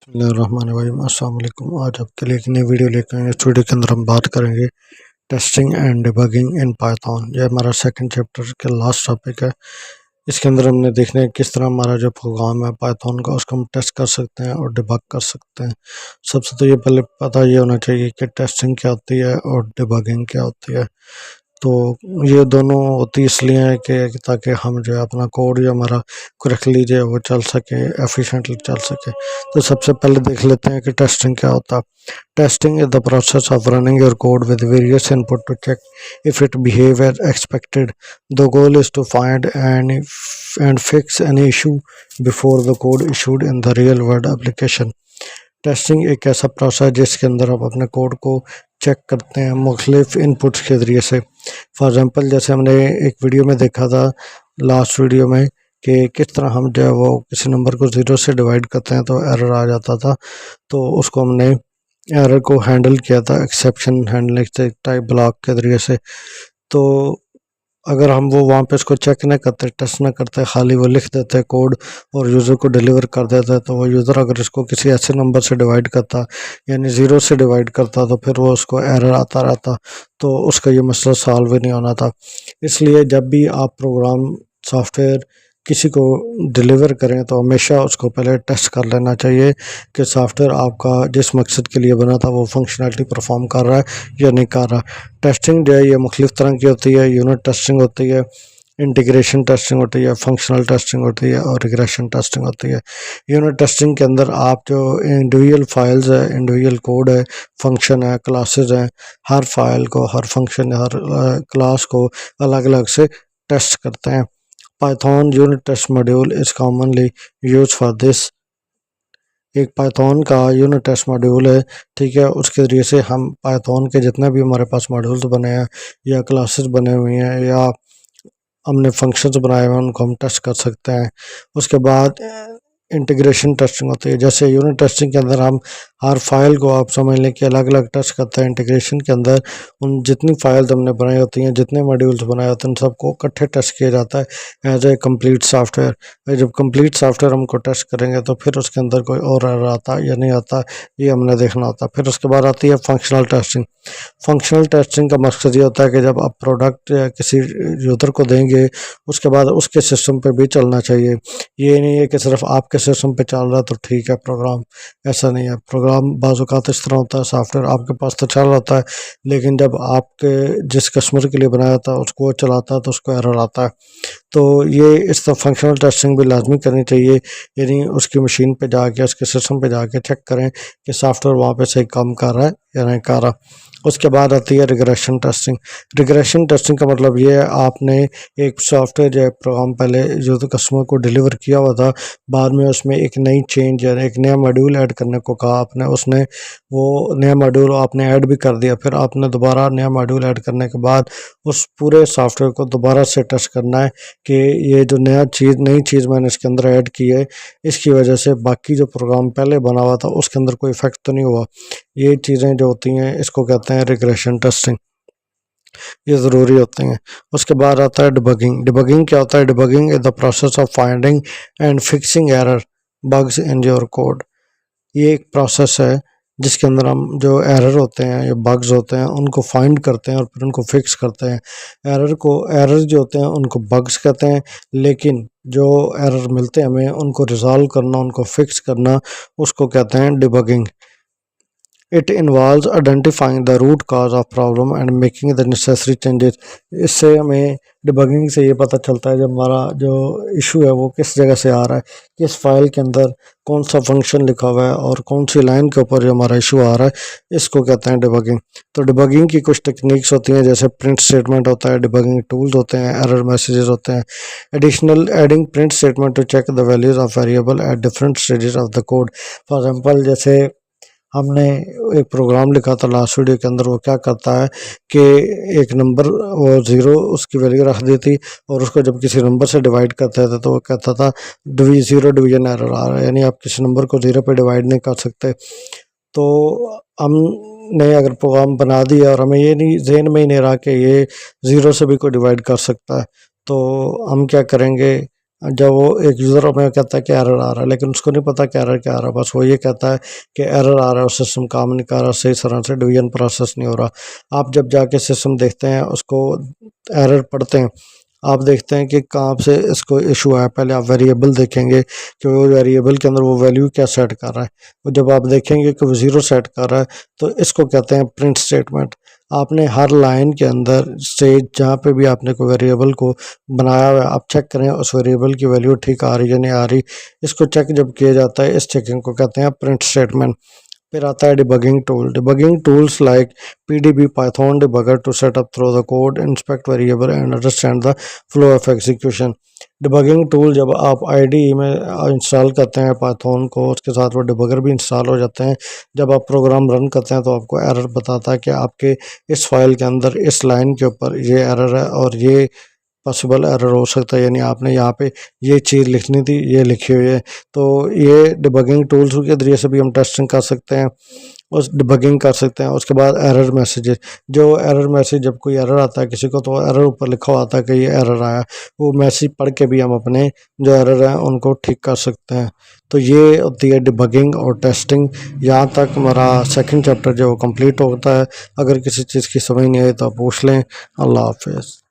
बिस्मिल्लाहिर्रहमानिर्रहीम। अस्सलाम वालेकुम। आज आपके लिए एक नई वीडियो लेकर आए हैं। इस वीडियो के अंदर हम बात करेंगे testing and debugging in Python. यह हमारा सेकंड चैप्टर के लास्ट टॉपिक है। इसके अंदर हमने देखना है किस तरह हमारा जो प्रोग्राम है पाइथन का उसको हम टेस्ट कर सकते हैं और डिबग कर सकते हैं। सबसे तो ये पहले पता ये होना चाहिए कि टेस्टिंग क्या होती है और डिबगिंग क्या होती है। तो ये दोनों होती इसलिए है कि ताकि हम जो है अपना कोड जो हमारा करेक्टली जो है वो चल सके, एफिशिएंटली चल सके। तो सबसे पहले देख लेते हैं कि टेस्टिंग क्या होता है। Testing is the process of running your code with various input to check if it behave as expected. The goal is to find and fix any issue before the code issued in the real world application. Testing एक ऐसा process है जिसके अंदर आप अपने code को check करते हैं मुख्तलिफ इनपुट्स के ज़रिए से। फॉर एग्ज़ाम्पल जैसे हमने एक वीडियो में देखा था, लास्ट वीडियो में, कि किस तरह हम जो है वो किसी नंबर को ज़ीरो से डिवाइड करते हैं तो एरर आ जाता था। तो उसको हमने एरर को हैंडल किया था एक्सेप्शन हैंडलिंग टाइप ब्लॉक के ज़रिए से। तो अगर हम वो वहाँ पे उसको चेक ना करते, टेस्ट ना करते, खाली वो लिख देते कोड और यूज़र को डिलीवर कर देते, तो वो यूज़र अगर इसको किसी ऐसे नंबर से डिवाइड करता यानी ज़ीरो से डिवाइड करता तो फिर वो उसको एरर आता रहता, तो उसका ये मसला सॉल्व ही नहीं होना था। इसलिए जब भी आप प्रोग्राम सॉफ्टवेयर किसी को डिलीवर करें तो हमेशा उसको पहले टेस्ट कर लेना चाहिए कि सॉफ्टवेयर आपका जिस मकसद के लिए बना था वो फंक्शनैलिटी परफॉर्म कर रहा है या नहीं कर रहा। टेस्टिंग जो है ये मुख्तलिफ तरह की होती है। यूनिट टेस्टिंग होती है, इंटीग्रेशन टेस्टिंग होती है, फंक्शनल टेस्टिंग होती है और रिग्रेशन टेस्टिंग होती है। यूनिट टेस्टिंग के अंदर आप जो इंडिविजुअल फाइल्स है, इंडिविजुअल कोड है, फंक्शन है, क्लासेस हैं, हर फाइल को, हर फंक्शन, हर क्लास को अलग अलग से टेस्ट करते हैं। Python unit test module is commonly use for this. एक पाइथन का यूनिट टेस्ट मॉड्यूल है, ठीक है। उसके ज़रिए से हम पाइथन के जितने भी हमारे पास मॉड्यूल्स बने हैं या क्लासेस बने हुए हैं या हमने फंक्शंस बनाए हुए हैं उनको हम टेस्ट कर सकते हैं। उसके बाद इंटीग्रेशन टेस्टिंग होती है। जैसे यूनिट टेस्टिंग के अंदर हम हर फाइल को आप समझ लें कि अलग अलग टेस्ट करते हैं। इंटीग्रेशन के अंदर उन जितनी फाइल्स हमने बनाई होती हैं, जितने मॉड्यूल्स बनाए होते हैं, उन सबको इकट्ठे टेस्ट किया जाता है एज ए कम्प्लीट सॉफ्टवेयर। जब कंप्लीट सॉफ्टवेयर हमको टेस्ट करेंगे तो फिर उसके अंदर कोई और एरर आता या नहीं आता ये हमने देखना होता। फिर उसके बाद आती है फंक्शनल टेस्टिंग। फंक्शनल टेस्टिंग का मकसद ये होता है कि जब आप प्रोडक्ट या किसी यूज़र को देंगे उसके बाद उसके सिस्टम पे भी चलना चाहिए। ये नहीं है कि सिर्फ आपके सिस्टम पे चल रहा है तो ठीक है प्रोग्राम, ऐसा नहीं है। प्रोग्राम बाज़ औक़ात इस तरह होता है, सॉफ्टवेयर आपके पास तो चल रहा होता है लेकिन जब आपके जिस कस्टमर के लिए बनाया था उसको वो चलाता है तो उसको एरर आता है। तो ये इस तरह फंक्शनल टेस्टिंग भी लाजमी करनी चाहिए, यानी उसकी मशीन पे जाके, उसके सिस्टम पे जाके चेक करें कि सॉफ्टवेयर वहाँ पे सही काम कर रहा है या नहीं कर रहा। उसके बाद आती है रिग्रेशन टेस्टिंग। रिग्रेशन टेस्टिंग का मतलब ये है आपने एक सॉफ्टवेयर जो है प्रोग्राम पहले जो तो कस्टमर को डिलीवर किया हुआ था, बाद में उसमें एक नई चेंज या एक नया मॉड्यूल ऐड करने को कहा आपने, उसने वो नया मॉड्यूल आपने ऐड भी कर दिया, फिर आपने दोबारा नया मॉड्यूल ऐड करने के बाद उस पूरे सॉफ्टवेयर को दोबारा से टेस्ट करना है कि ये जो नई चीज़ मैंने इसके अंदर ऐड की है इसकी वजह से बाकी जो प्रोग्राम पहले बना हुआ था उसके अंदर कोई इफेक्ट तो नहीं हुआ। ये चीज़ें जो होती हैं इसको कहते हैं रिग्रेशन टेस्टिंग, ये ज़रूरी होती हैं। उसके बाद आता है डिबगिंग। डिबगिंग क्या होता है? Debugging is the process of finding and fixing error bugs in your code. ये एक प्रोसेस है जिसके अंदर हम जो एरर होते हैं या बग्स होते हैं उनको फाइंड करते हैं और फिर उनको फिक्स करते हैं। एरर जो होते हैं उनको बग्स कहते हैं, लेकिन जो एरर मिलते हैं हमें उनको रिजॉल्व करना, उनको फिक्स करना, उसको कहते हैं debugging. It involves identifying the root cause of problem and making the necessary changes. इससे हमें डिबगिंग से ये पता चलता है जब हमारा जो इशू है वो किस जगह से आ रहा है, किस फाइल के अंदर कौन सा फंक्शन लिखा हुआ है और कौन सी लाइन के ऊपर जो हमारा इशू आ रहा है, इसको कहते हैं डिबगिंग। तो डिबगिंग की कुछ टेक्निक्स होती हैं, जैसे प्रिंट स्टेटमेंट होता है, डिबगिंग टूल्स होते हैं, एरर मैसेजेस होते हैं, additional adding print statement to check the values of variable at different stages of the code. For example जैसे हमने एक प्रोग्राम लिखा था लास्ट वीडियो के अंदर, वो क्या करता है कि एक नंबर वो ज़ीरो उसकी वैल्यू रख देती और उसको जब किसी नंबर से डिवाइड करते थे तो वो कहता था ज़ीरो डिवीजन एरर आ रहा है, यानी आप किसी नंबर को ज़ीरो पे डिवाइड नहीं कर सकते। तो हमने अगर प्रोग्राम बना दिया और हमें ये नहीं जहन में ही नहीं रहा कि ये ज़ीरो से भी कोई डिवाइड कर सकता है, तो हम क्या करेंगे जब वो एक यूज़र हमें कहता है कि एरर आ रहा है, लेकिन उसको नहीं पता कि एरर क्या आ रहा है, बस वो ये कहता है कि एरर आ रहा है, सिस्टम काम नहीं कर रहा, सही तरह से डिवीजन प्रोसेस नहीं हो रहा। आप जब जाके सिस्टम देखते हैं, उसको एरर पढ़ते हैं, आप देखते हैं कि कहाँ से इसको इशू आया। पहले आप वेरिएबल देखेंगे कि वो वेरिएबल के अंदर वो वैल्यू क्या सेट कर रहा है। और जब आप देखेंगे कि वो ज़ीरो सेट कर रहा है, तो इसको कहते हैं प्रिंट स्टेटमेंट। आपने हर लाइन के अंदर स्टेज जहाँ पे भी आपने कोई वेरिएबल को बनाया हुआ है, आप चेक करें उस वेरिएबल की वैल्यू ठीक आ रही है नहीं आ रही। इसको चेक जब किया जाता है, इस चेकिंग को कहते हैं प्रिंट स्टेटमेंट। फिर आता है debugging tool. Debugging tools like PDB Python debugger to set up through the code, inspect variable and understand the flow of execution। Debugging tool जब आप IDE में इंस्टॉल करते हैं पाइथन को, उसके साथ वो डिबगर भी इंस्टॉल हो जाते हैं। जब आप प्रोग्राम रन करते हैं तो आपको एरर बताता है कि आपके इस फाइल के अंदर इस लाइन के ऊपर ये एरर है और ये पॉसिबल एरर हो सकता है, यानी आपने यहाँ पे ये चीज़ लिखनी थी, ये लिखी हुई है। तो ये डिबगिंग टूल्स के ज़रिए से भी हम टेस्टिंग कर सकते हैं, उस डिबगिंग कर सकते हैं। उसके बाद एरर मैसेजेस, जो एरर मैसेज जब कोई एरर आता है किसी को, तो एरर ऊपर लिखा हुआ आता है कि ये एरर आया, वो मैसेज पढ़ के भी हम अपने जो एरर हैं उनको ठीक कर सकते हैं। तो ये होती है डिबगिंग और टेस्टिंग। यहाँ तक हमारा सेकंड चैप्टर जो कंप्लीट होता है। अगर किसी चीज़ की समझ नहीं आई तो आप पूछ लें। अल्लाह हाफिज़।